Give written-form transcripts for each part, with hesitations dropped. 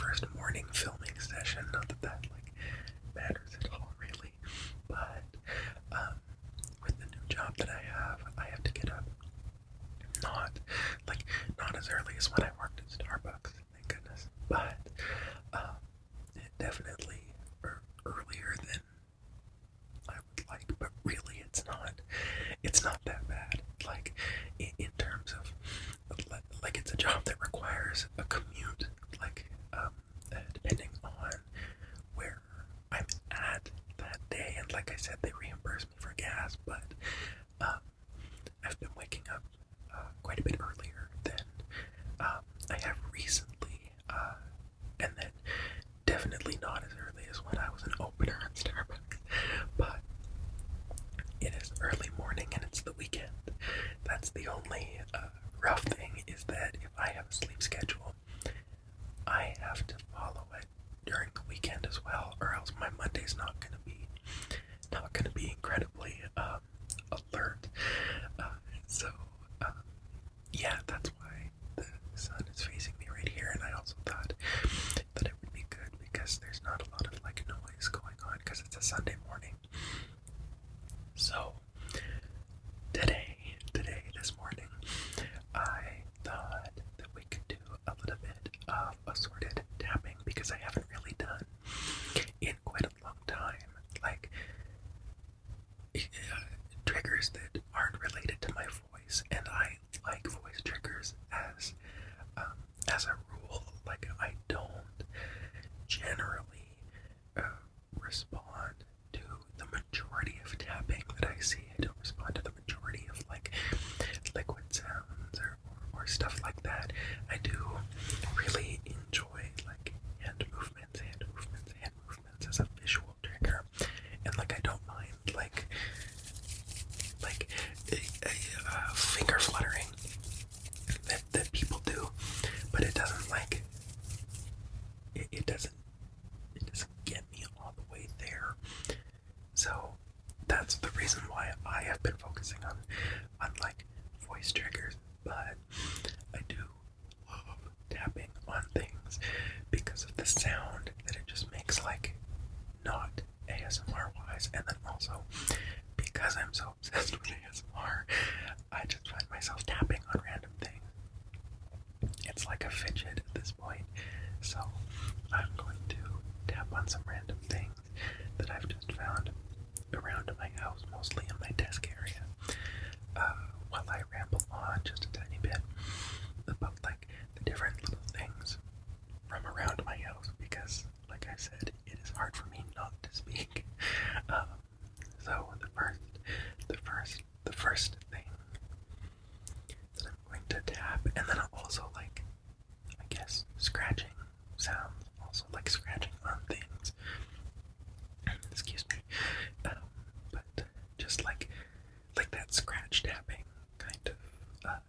first morning filming session. Not that that like matters at all, really. But with the new job that I have to get up not not as early as when I worked at Starbucks, thank goodness. But um, definitely earlier than I would like. But really, it's not that bad. Like in terms of like it's a job that requires a commute. Like depending on where I'm at that day, and like I said, they reimburse me for gas, but um, I've been waking up quite a bit earlier than I have recently, and then definitely not as early as when I was an opener at Starbucks. But it is early morning and it's the weekend. That's the only rough thing, is that if I have a sleep schedule, I have to follow it during the weekend as well, or else my Monday's not gonna be incredibly alert. So yeah, that's why the sun is facing me right here, and I also thought that it would be good because there's not a lot of like noise going on because it's a Sunday morning. So this morning, I thought that we could do a little bit of assorted tapping because I haven't really done in quite a long time. Like triggers that aren't related to my voice, and I like voice triggers as a rule. Like I don't generally uh, respond to the majority of tapping that I see. I don't respond to the majority of like liquid sounds or stuff like that. I do really enjoy like hand movements as a visual trigger, and like I don't mind like finger fluttering that people do, but it doesn't like it doesn't get me all the way there. So that's the reason why I have been focusing on like voice triggers, but I do love tapping on things because of the sound that it just makes, like not ASMR wise, and then also because I'm so obsessed with ASMR, I just find myself tapping on random things. It's like a fidget at this point, so I'm going to tap on some random things that I've just found around my house, mostly in my desk area, while I ramble on just a tiny bit about like the different little things from around my house, because like I said, it is hard for me not to speak. So the first thing that I'm going to tap, and then I'll also like, I guess, scratching sounds, also like scratching on things. Excuse me. But just like that scratch tapping kind of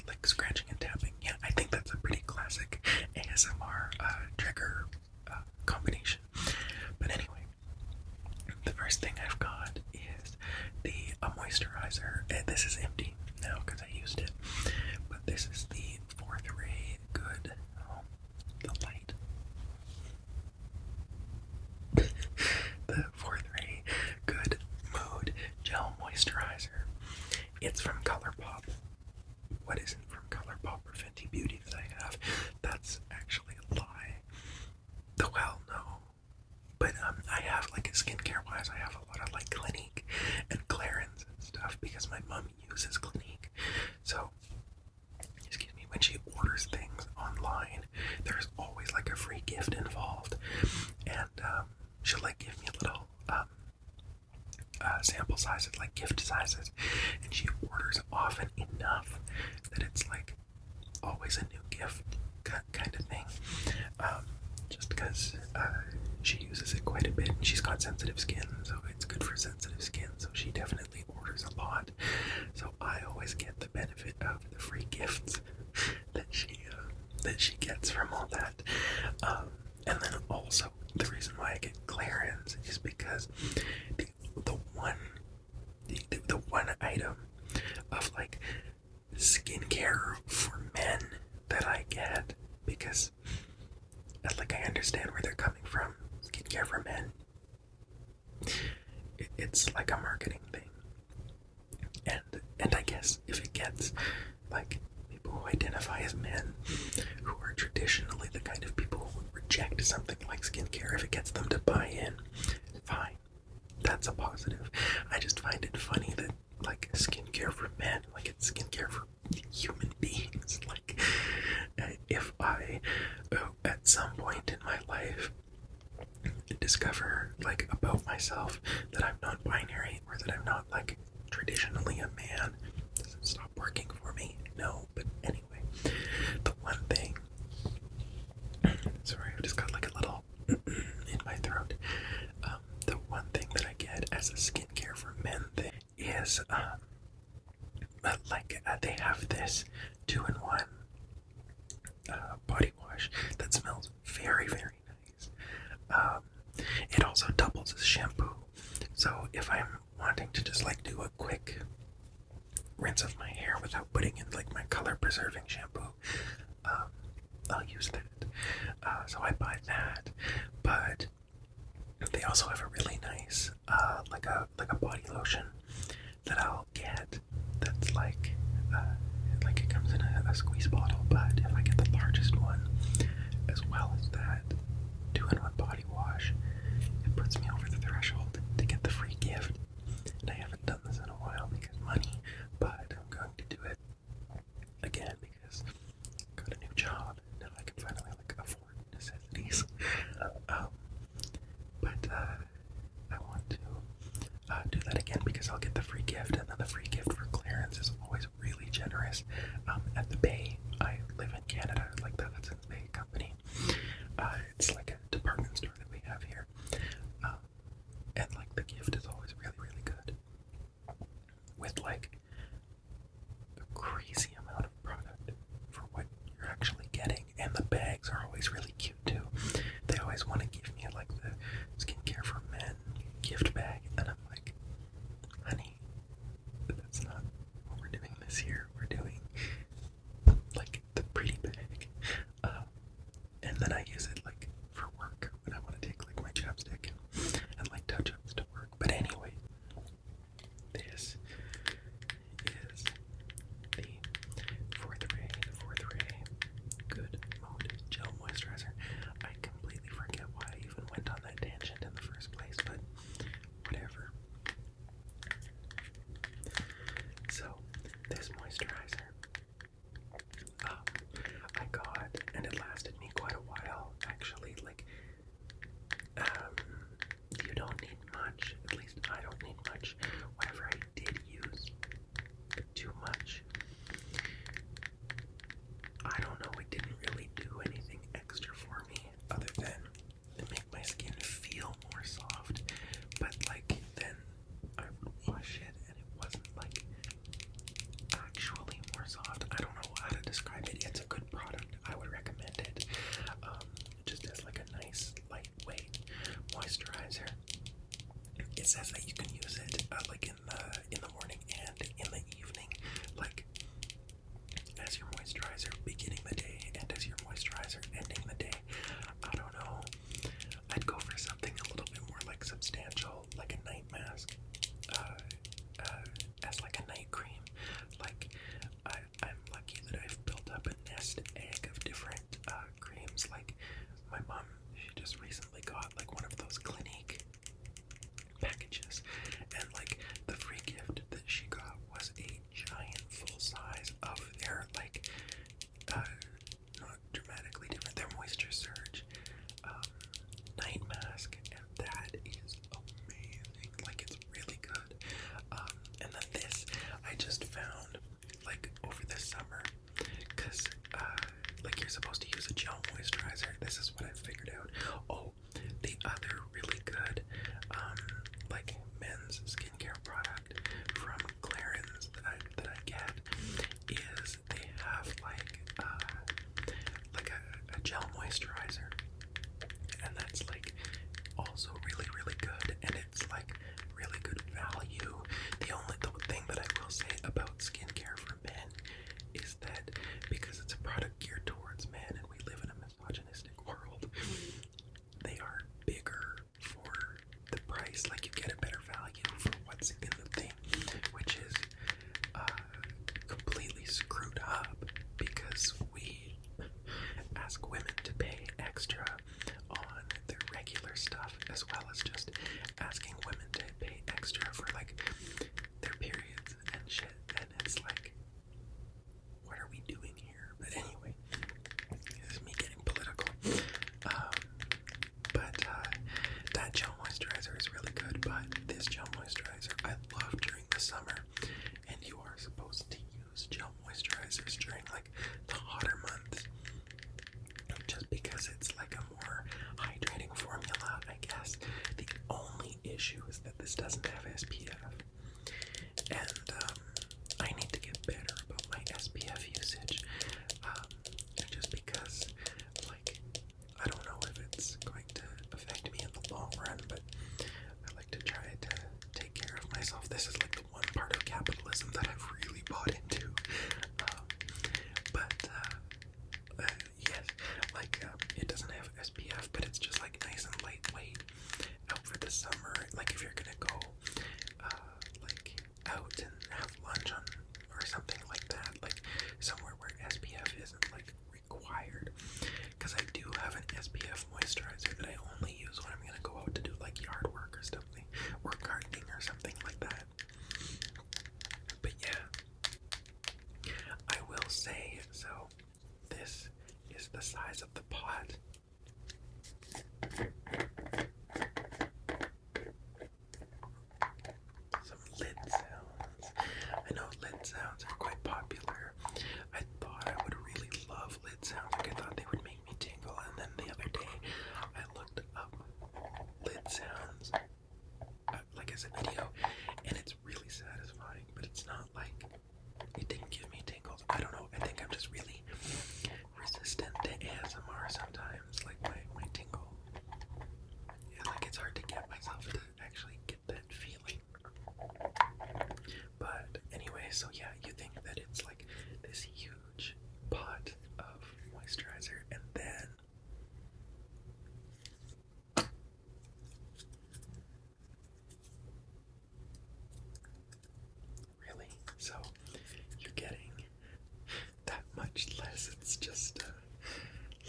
like scratching and tapping. Yeah, I think that's a pretty classic ASMR trigger combination. But anyway, the first thing I've got is the moisturizer. And this is empty now because I used it, but this is the Fourth Ray Good. The light. The Fourth Ray Good Mood Gel Moisturizer. It's from ColourPop. What isn't from ColourPop or Fenty Beauty that I have? That's actually a lie. Well, no. But I have like skincare wise, I have a lot of like Clinique and Clarins and stuff because my mom uses Clinique. So, excuse me, when she orders things online, there's always like a free gift involved, and she'll like give me a little sample sizes, like gift sizes, and she orders often enough that it's like always a new gift kind of thing. Just because she uses it quite a bit, and she's got sensitive skin, so it's good for sensitive skin. So she definitely orders a lot. So I always get the benefit of the free gifts that she gets from all that. And then also the reason why I get Clarins is because the one item of like skincare for men that I get, because understand where they're coming from. Skincare for men. It's like a marketing thing. And I guess if it gets like people who identify as men, who are traditionally the kind of people who would reject something like skincare, if it gets them to buy in, fine. That's a positive. I just find it funny that like skincare for men, like it's skincare for human beings. Like if I at some point in my life discover like about myself that I'm non-binary or that I'm not like traditionally a man, does it stop working for me? No, but anyway, the one thing, sorry, I just got like a little in my throat. The one thing that I get as a skincare for men thing is they have this 2-in-1 body wash that smells very, very nice. It also doubles as shampoo. So if I'm wanting to just like do a quick rinse of my hair without putting in like my color preserving shampoo, I'll use that. So I buy that. But they also have a really nice like a body lotion that I'll get that's like it comes in a squeeze bottle, but if I get the largest one as well as that 2-in-1 body wash, it puts me over the threshold to get the free gift. And I haven't done this in a while because money, but I'm going to do it again because I got a new job. Now I can finally like afford necessities. But I want to do that again because I'll get the free gift, and then the free gift for clearance is always really generous. At the Bay, I live in Canada, like that's in the Bay company. It's like a department store that we have here, and like the gift is always really, really good with like a crazy amount of product for what you're actually getting, and the bags are always really cute too. They always want to give me like the skincare for men gift bag, and I'm like, honey, that's not what we're doing this year. We're doing like the pretty bag, and then I use it like for work when I want to take like my chapstick and like touch-ups to work. But anyway, this is the fourth ray Good Mode Gel Moisturizer. I completely forget why I like nice and lightweight out for the summer. Like if you're gonna go like out and have lunch on or something like that, like somewhere where SPF isn't like required. Because I do have an SPF moisturizer that I only use when I'm gonna go out to do like yard work or something, or gardening or something like that. But yeah, I will say, so this is the size of the pot. Some lid sounds. I know lid sounds are quite popular. I thought I would really love lid sounds. Like I thought they would make me tingle. And then the other day, I looked up lid sounds, like as a video, and it's really satisfying. But it's not like it didn't give me tingles. I don't know. I think I'm just really resistant to ASMR sometimes. Like my tingle. Yeah, like it's hard to get myself to actually get that feeling. But anyway, so yeah, you think that it's like this huge pot of moisturizer, and then really, so you're getting that much less. It's just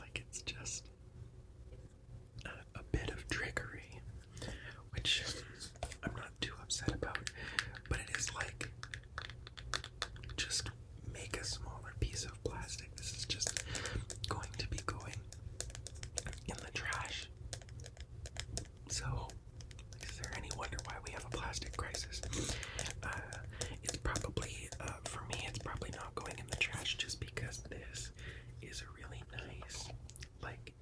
like it's just a bit of trickery, which I'm not too upset about, but it is like just make a smaller piece of plastic. This is just going to be going in the trash. So, is there any wonder why we have a plastic crisis? It's probably, for me, it's probably not going in the trash just because this is a really nice, like,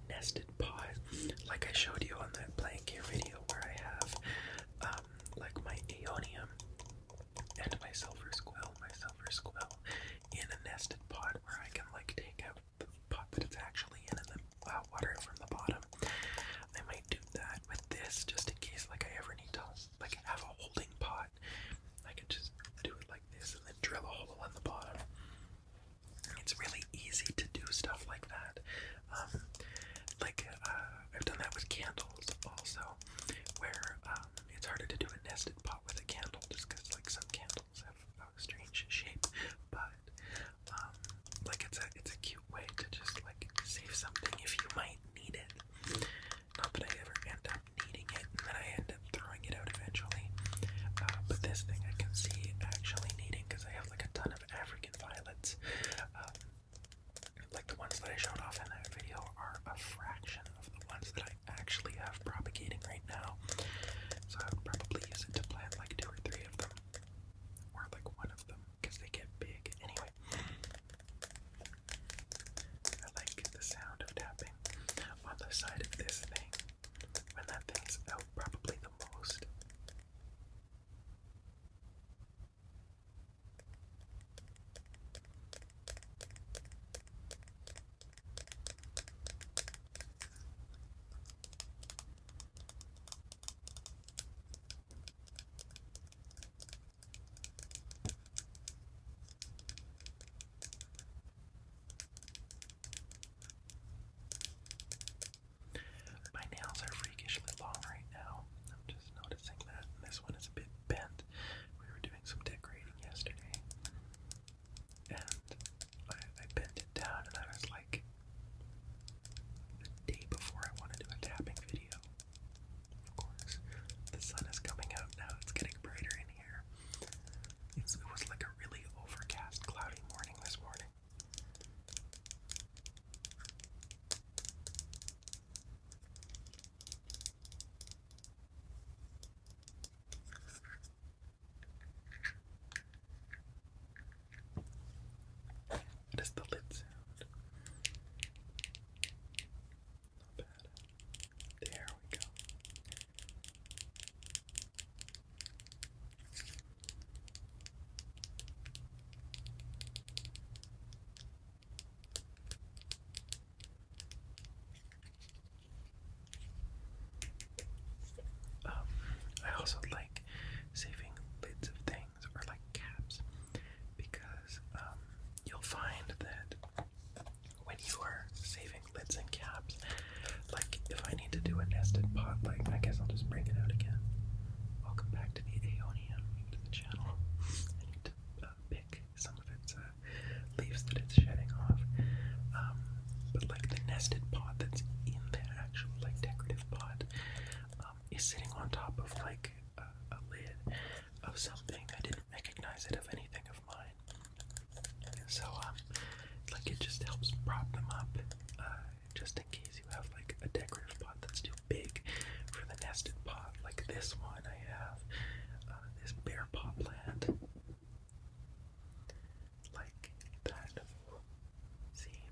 nested pot. Like I showed you on that plant care video where I have, like my aeonium and my sulfur squill in a nested pot where I can like take out the pot that it's actually in and then water it from the bottom. I might do that with this just in case like I ever need to like have a holding pot. I could just do it like this and then drill a hole in the bottom. It's really easy to do stuff like that. I've done that with candles also, where it's harder to do a nested pot with a candle just because like some candles have a strange shape, but like it's a cute way to just like save something if you might need it. Not that I ever end up needing it and then I end up throwing it out eventually, but this thing I can see actually needing because I have like a ton of African violets. Like the ones that I showed off in that video are a fraction of the ones that I actually have propagating right now. So I would probably use it to plant like 2 or 3 of them, or like 1 of them, because they get big. Anyway, I like the sound of tapping on the side of this thing when that thing's out probably the most. nested pot that's in the actual like decorative pot is sitting on top of like a lid of something. I didn't recognize it of anything of mine. So like it just helps prop them up, just in case you have like a decorative pot that's too big for the nested pot. Like this one, I have this bear pot plant, like that. See,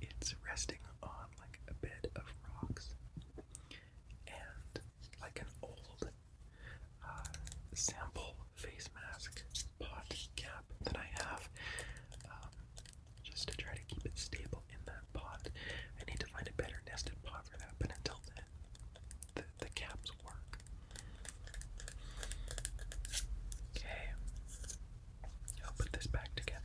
it's resting on like a bed of rocks and like an old sample face mask pot cap that I have, just to try to keep it stable in that pot. I need to find a better nested pot for that, but until then, the caps work. Okay, I'll put this back together.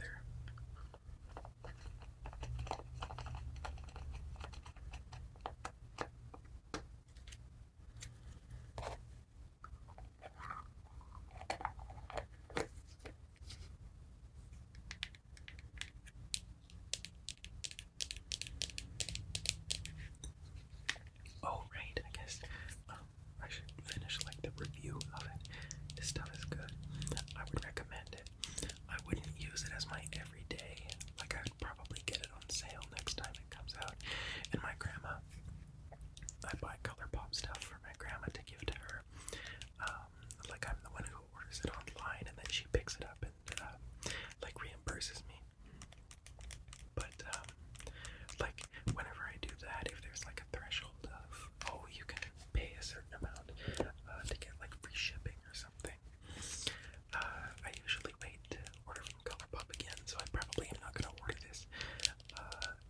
Oh, right, I guess I should finish like the review of it. This stuff is good. I would recommend it. I wouldn't use it as my everyday. Like, I would probably get it on sale next time it comes out. And my grandma, I buy ColourPop stuff for my grandma to give to her. Like, I'm the one who orders it online, and then she picks it up and like reimburses me. But like, whenever I do that, if there's like a threshold of, oh, you can pay a certain amount to get like free shipping or something, I usually wait to order from ColourPop again, so I probably am not going to order this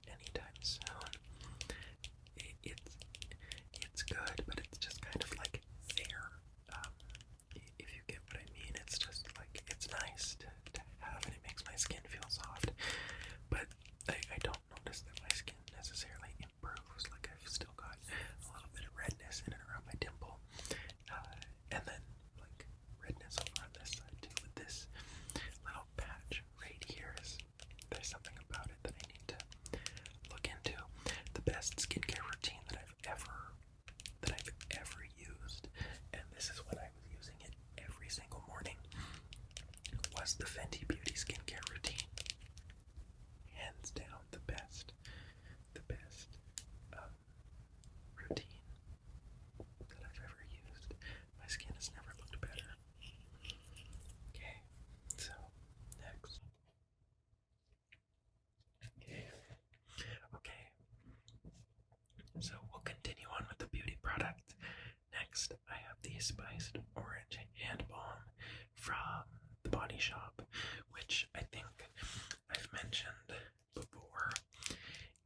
anytime soon. It's good, but it's just kind of like there. If you get what I mean, it's just like, it's nice to have, and it makes my skin feel soft. But I don't notice that my skin necessarily improves. Like, I've still got a little bit of redness in and around my dimple, and then like redness over on this side too. With this little patch right here, there's something about it that I need to look into. The best skincare routine that I've ever used, and this is when I was using it every single morning, was the Fenty Beauty skincare routine. Hands down, the best routine that I've ever used. My skin has never looked better. Okay, so next. Okay, so we'll continue on with the beauty product. Next, I have the Spiced Orange Hand Balm from the Body Shop, which I think I've mentioned before.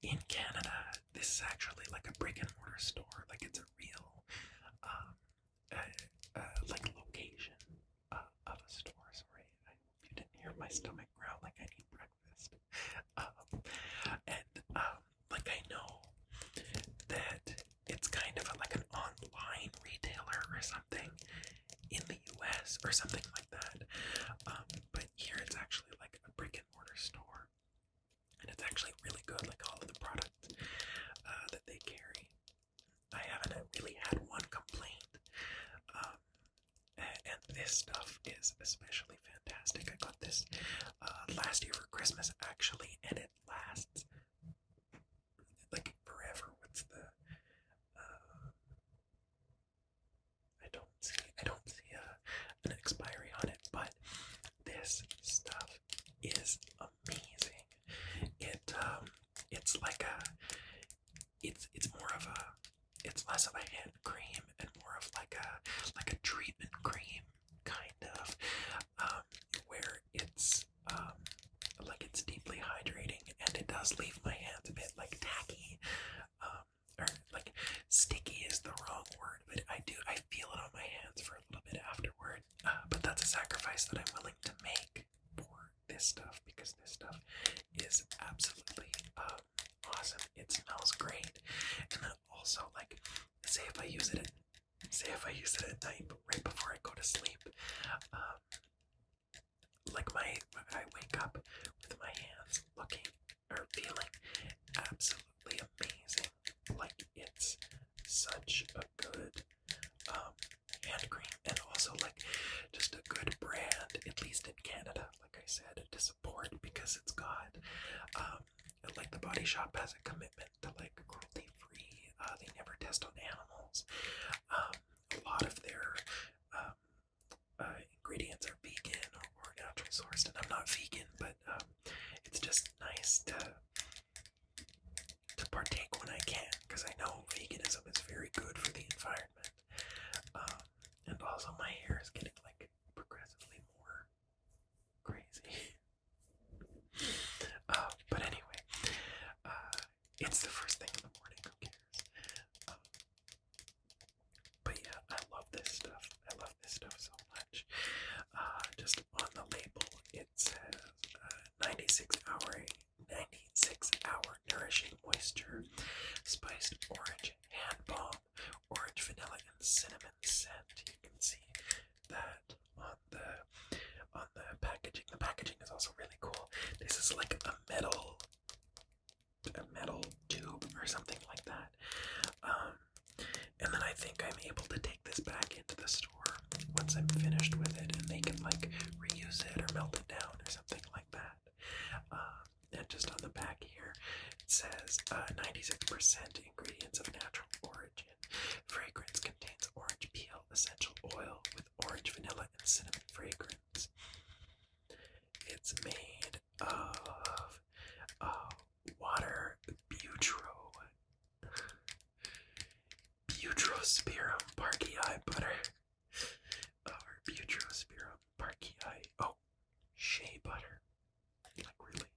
In Canada, this is actually like a brick and mortar store. Like, it's a real like location of a store. Sorry, I hope you didn't hear my stomach growl like I need breakfast. Like, I know that it's kind of like an online retailer or something in the US or something like that. But here it's actually like a brick and mortar store, and it's actually really good. Like, all of the products that they carry, I haven't really had one complaint. And this stuff is especially fantastic. I got this last year for Christmas, actually, and it lasts like forever. What's the I don't see an expiry on it, but this stuff is amazing. It's like it's more of a, it's less of a hand cream and more of like a treatment cream, kind of, where it's like, it's deeply hydrating, and it does leave my hands a bit like tacky, or like sticky is the wrong word, but I feel it on my hands for a little bit afterward. But that's a sacrifice that I'm willing to make for this stuff, because this stuff is absolutely awesome. It smells great, and then also, like, say if I use it at night, right before I go to sleep, like I wake up with my hands looking or feeling absolutely Body Shop has a commitment to like cruelty free. They never test on animals. A lot of their ingredients are vegan or natural sourced, and I'm not vegan, but it's just nice to partake when I can, because I know veganism is very good for the environment. And also my hair is getting like progressively more crazy. But anyway, it's the first thing in the morning, who cares? But yeah, I love this stuff. I love this stuff so much. Just on the label, it says 96-hour nourishing moisture, spiced orange hand balm, orange vanilla and cinnamon scent. You can see that on the packaging. The packaging is also really cool. This is like a metal tube or something like that. And then I think I'm able to take this back into the store once I'm finished with it, and they can like reuse it or melt it down or something like that. And just on the back here, it says 96% ingredients of natural origin. Fragrance contains orange peel essential oil with orange, vanilla, and cinnamon fragrance. It's made of water butyrospharum parkii butter, or butyrospharum parkii, shea butter, like really,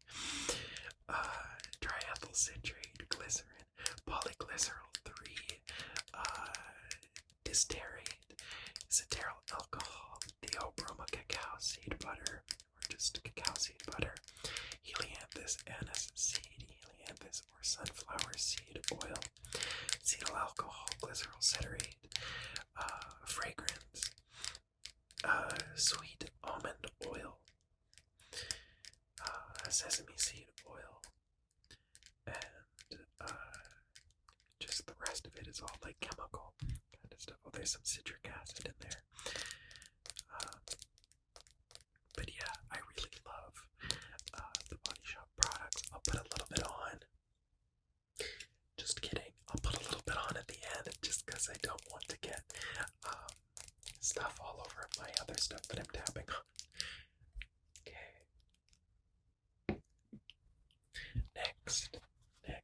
triethyl citrate, glycerin, polyglycerol 3, disterate, cetearyl alcohol, theobroma cacao seed butter, or just cacao seed butter, helianthus anise seed, helianthus or sunflower seed oil, cetyl alcohol, glycerol ceterate, fragrance, sweet almond oil, sesame seed oil, and just the rest of it is all like chemical kind of stuff. Oh, there's some citric acid in there. But yeah, I really love the Body Shop products. I'll put a little bit on. Just kidding. I'll put a little bit on at the end just because I don't want to get stuff all over my other stuff that I'm tapping on. Okay. Next, I'm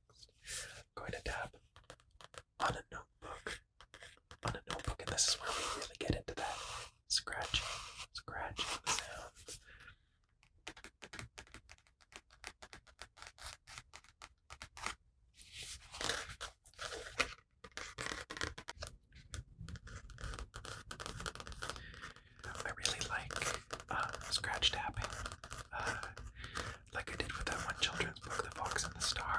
going to tap on a notebook. And this is where we really get into that scratching sound. I really like scratch tapping, like I did with that one children's book, The Fox and the Star.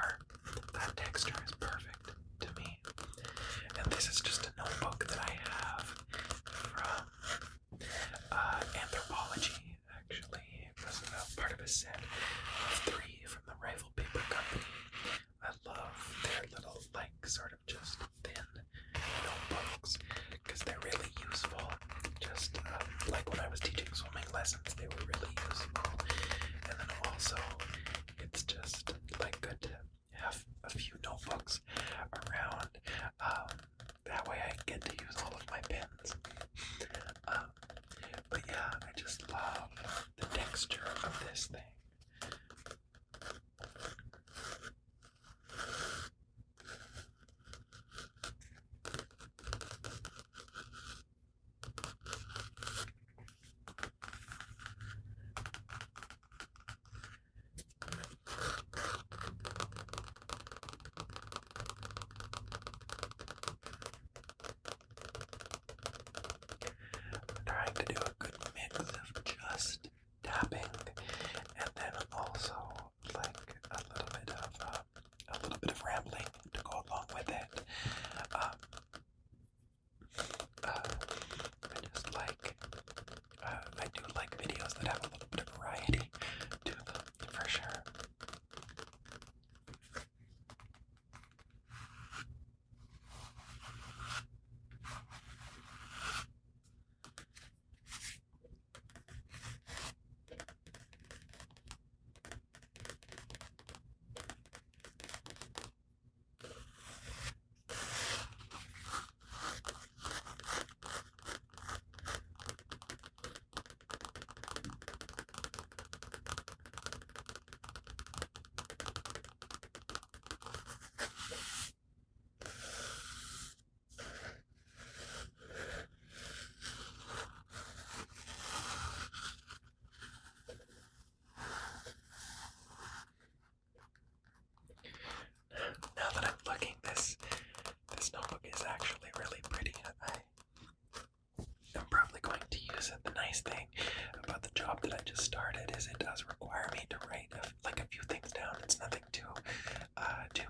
it is it does require me to write like a few things down. It's nothing too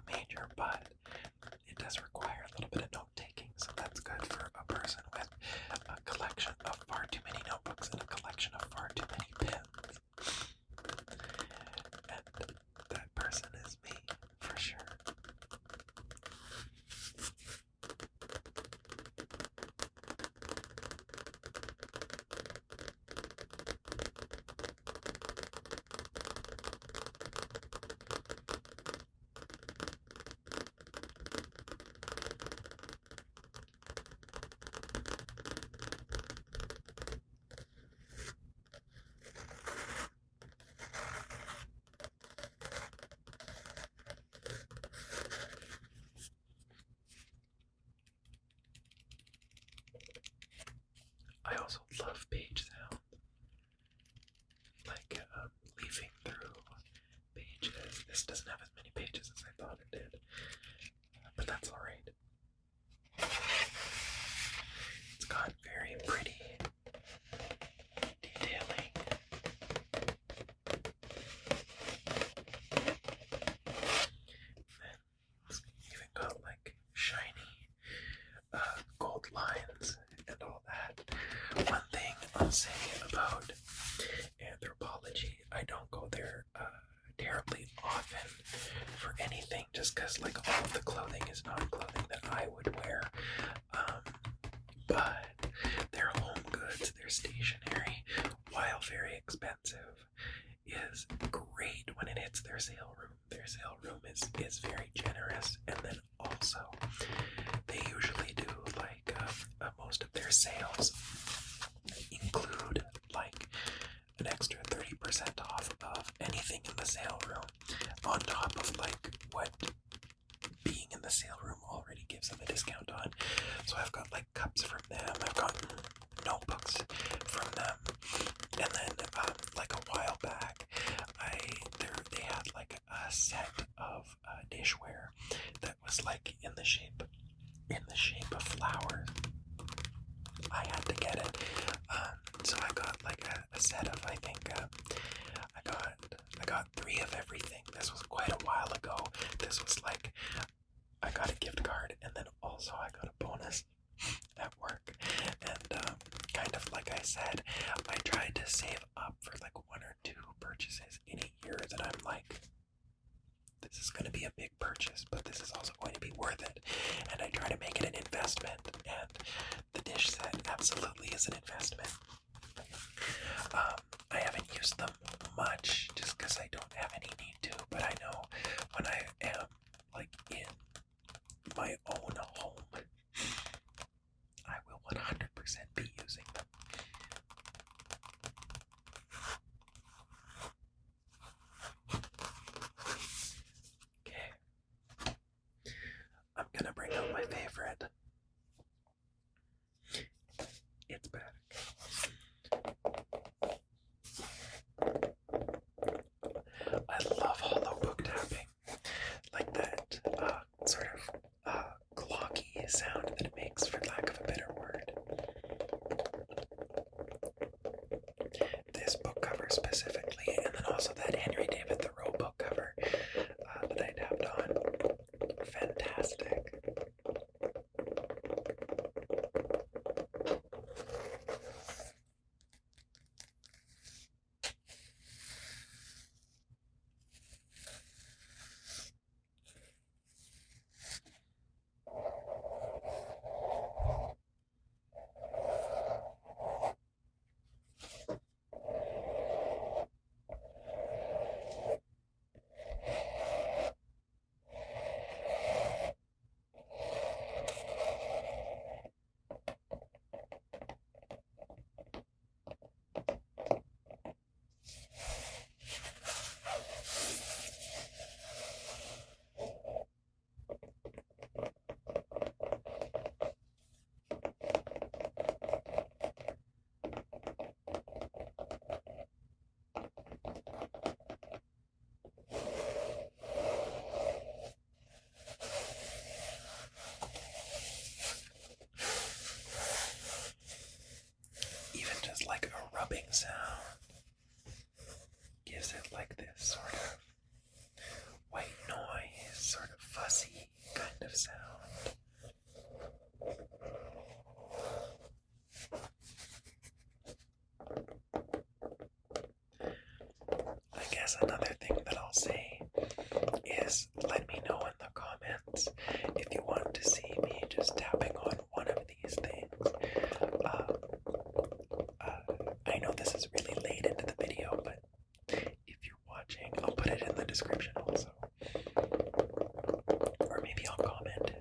major, but it does require a little bit of note taking. So that's good for a person with a collection of far too many notebooks and a collection of far too many pens. And that person is me, for sure. I also love page sound, like leafing through pages. This doesn't have as many pages as I thought it did, but that's alright. It's got very pretty detailing. It's even got like shiny gold lines and all that. One thing I'll say about Anthropologie, I don't go there terribly often for anything, just because like all of the clothing is not clothing that I would wear. But their home goods, their stationery, while very expensive, is great when it hits their sale room. Their sale room is very generous, and then also they usually do like most of their sales include like an extra 30% off of anything in the sale room on top of like what being in the sale room already gives them a discount on. So I've got like cups from them, I've gotten notebooks from them, and then like a while back they had like a set of dishware that was like in the shape of flowers. I had to get it, so I got like a set of, I think I got 3 of everything. This was quite a while ago. This was like I got a gift card, and then also I got a bonus at work. And kind of like I said, I tried to save up for like 1 or 2 purchases in a year that I'm like, this is going to be a big purchase, but this is also going to be worth it. And I try to make it an investment, and the dish set absolutely is an investment. I haven't used them much just because I don't have any need to, but I know when I am like in my own home, I will 100% be using them. Okay, I'm gonna bring out my favorite. It's back. I love hollow book tapping, like that sort of clocky sound that it makes, for lack of a better word. This book cover specifically, and then also that Henry David Thoreau book cover that I tapped on. Fantastic. guess another thing that I'll say is let me know in the comments if you want to see me just tapping on one of these things. I know this is really late into the video, but if you're watching, I'll put it in the description also. Or maybe I'll comment it.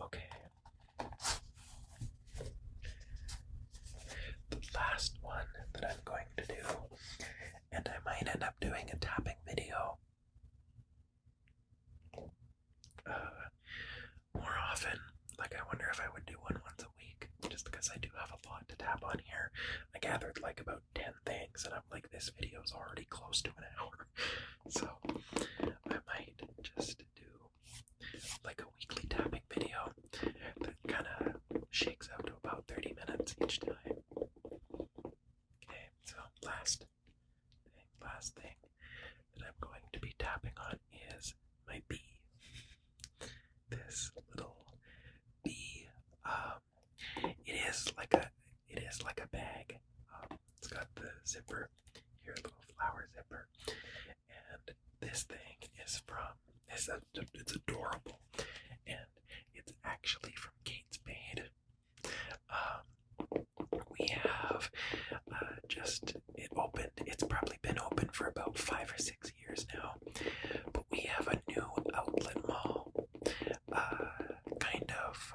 Okay. The last one that I'm going to do, and I might end up doing a tapping video more often. Like, I wonder if I would do one once a week, just because I do have a lot to tap on here. I gathered like about 10 things, and I'm like, this video is already close to an hour. So I might just do like a weekly tapping video that kind of shakes out to about 30 minutes each time. Okay, so last thing that I'm going to be tapping on is my bee. This little bee. It is like a bag. It's got the zipper here, a little flower zipper, and this thing is from. It's adorable, and it's actually from Kate Spade. We have it opened. It's probably been open for about 5 or 6 years now, but we have a new outlet mall, kind of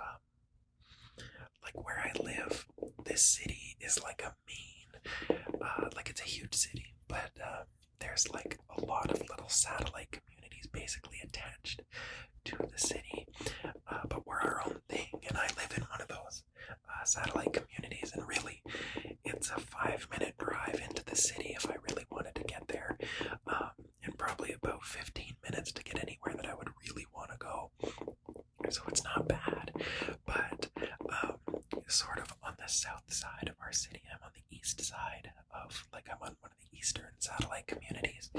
like where I live. This city is like a main, like it's a huge city, but there's like a lot of little satellite communities basically attached to the city, but we're our own thing, and I live in one of those satellite communities, and really it's a 5-minute drive into the city if I really wanted to get there, and probably about 15 minutes to get anywhere that I would really want to go. So it's not bad, but sort of on the south side of our city. I'm on the east side I'm on one of the eastern satellite communities,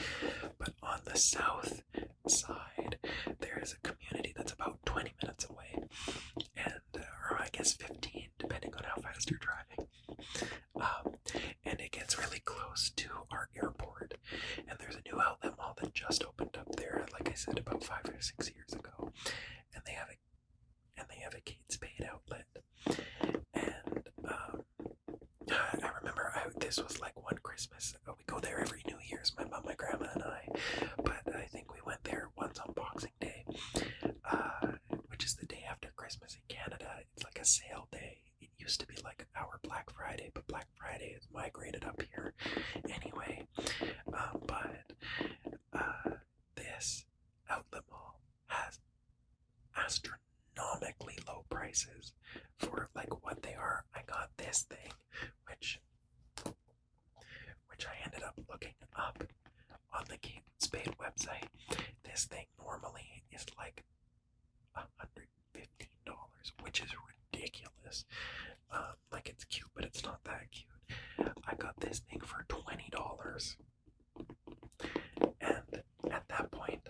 but on the south side there is a community that's about 20 minutes away, and or I guess 15 depending on how fast you're driving, and it gets really close to our airport, and there's a new outlet mall that just opened up there, like I said, about 5 or 6 years ago, and they have a Kate Spade outlet. And I remember this was like one Christmas. We go there every New Year's, my mom, my grandma, and I. But I think we went there once on Boxing Day, which is the day after Christmas in Canada. It's like a sale day. It used to be like our Black Friday, but Black Friday has migrated up here anyway. This outlet mall has astronomically low prices for like what they are. I got this thing, which I ended up looking up on the Kate Spade website. This thing normally is like $115, which is ridiculous. Like, it's cute, but it's not that cute. I got this thing for $20, and at that point,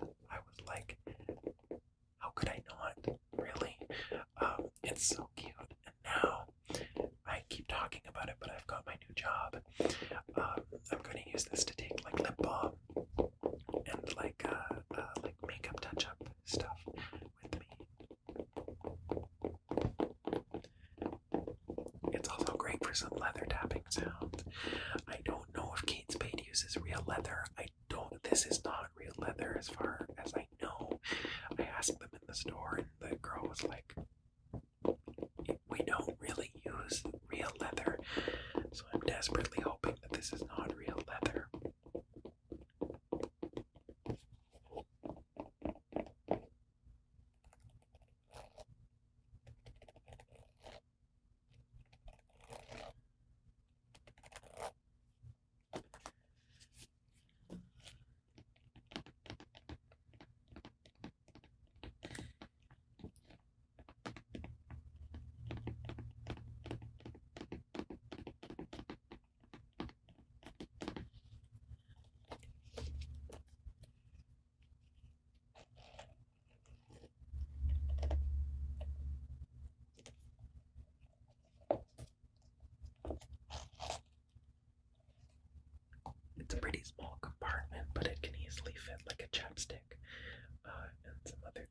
for some leather tapping sound. I don't know if Kate Spade uses real leather. This is not real leather as far as I know. I asked them in the store and the girl was like, we don't really use real leather. So I'm desperately hoping that this is not real leather. It's a pretty small compartment, but it can easily fit like a chapstick and some other